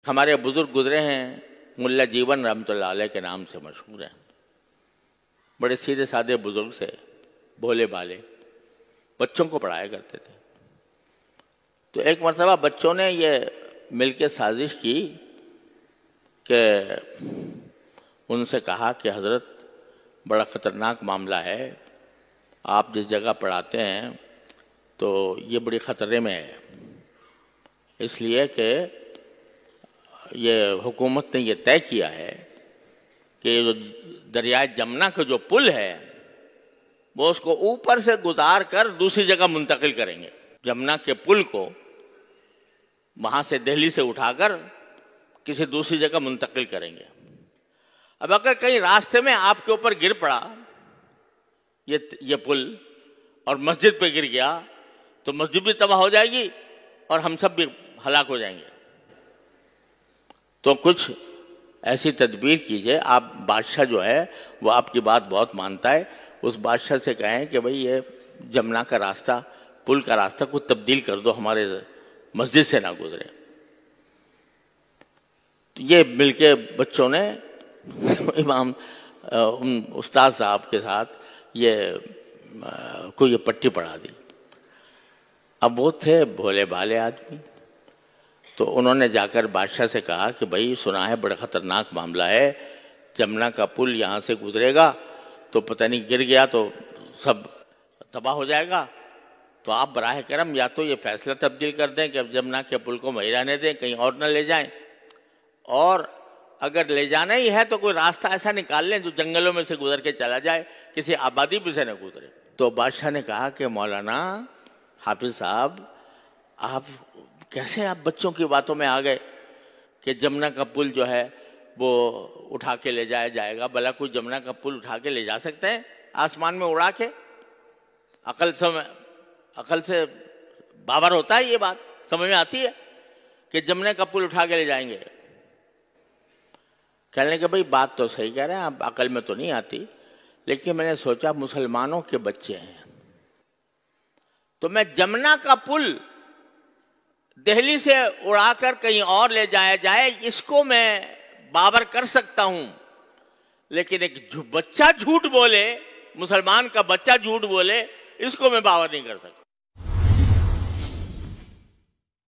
ہمارے بزرگ گزرے ہیں، ملا جیون رحمۃ اللہ علیہ کے نام سے مشہور ہیں. بڑے سیدھے سادے بزرگ سے، بھولے بھالے، بچوں کو پڑھایا کرتے تھے. تو ایک مرتبہ بچوں نے یہ مل کے سازش کی کہ ان سے کہا کہ حضرت بڑا خطرناک معاملہ ہے، آپ جس جگہ پڑھاتے ہیں تو یہ بڑی خطرے میں ہے، اس لیے کہ یہ حکومت نے یہ طے کیا ہے کہ یہ جو دریائے جمنا کا جو پل ہے وہ اس کو اوپر سے گزار کر دوسری جگہ منتقل کریں گے. جمنا کے پل کو وہاں سے دہلی سے اٹھا کر کسی دوسری جگہ منتقل کریں گے. اب اگر کہیں راستے میں آپ کے اوپر گر پڑا یہ پل اور مسجد پہ گر گیا تو مسجد بھی تباہ ہو جائے گی اور ہم سب بھی ہلاک ہو جائیں گے. تو کچھ ایسی تدبیر کیجئے. آپ بادشاہ جو ہے وہ آپ کی بات بہت مانتا ہے، اس بادشاہ سے کہیں کہ بھئی یہ جمنا کا راستہ، پل کا راستہ کو تبدیل کر دو، ہمارے مسجد سے نہ گزرے. یہ مل کے بچوں نے امام استاد صاحب کے ساتھ کو یہ پٹی پڑھا دی. اب وہ تھے بھولے بھالے آدمی، تو انہوں نے جا کر بادشاہ سے کہا کہ بھائی سنا ہے بڑا خطرناک معاملہ ہے، جمنا کا پل یہاں سے گزرے گا تو پتہ نہیں گر گیا تو سب تباہ ہو جائے گا. تو آپ براہ کرم یا تو یہ فیصلہ تبدیل کر دیں کہ اب جمنا کے پل کو وہیں رہنے دیں، کہیں اور نہ لے جائیں، اور اگر لے جانا ہی ہے تو کوئی راستہ ایسا نکال لیں جو جنگلوں میں سے گزر کے چلا جائے، کسی آبادی پہ سے نہ گزرے. تو بادشاہ نے کہا کہ مولانا حافظ صاحب، آپ کیسے آپ بچوں کی باتوں میں آ گئے کہ جمنا کا پل جو ہے وہ اٹھا کے لے جایا جائے گا؟ بھلا کوئی جمنا کا پل اٹھا کے لے جا سکتے ہیں آسمان میں اڑا کے؟ عقل سے باور ہوتا ہے یہ بات؟ سمجھ میں آتی ہے کہ جمنے کا پل اٹھا کے لے جائیں گے؟ کہنے کہ بھئی بات تو صحیح کہہ رہے ہیں آپ، عقل میں تو نہیں آتی، لیکن میں نے سوچا مسلمانوں کے بچے ہیں تو میں جمنا کا پل دہلی سے اڑا کر کہیں اور لے جایا جائے اس کو میں باور کر سکتا ہوں، لیکن ایک بچہ جھوٹ بولے، مسلمان کا بچہ جھوٹ بولے، اس کو میں باور نہیں کر سکتا.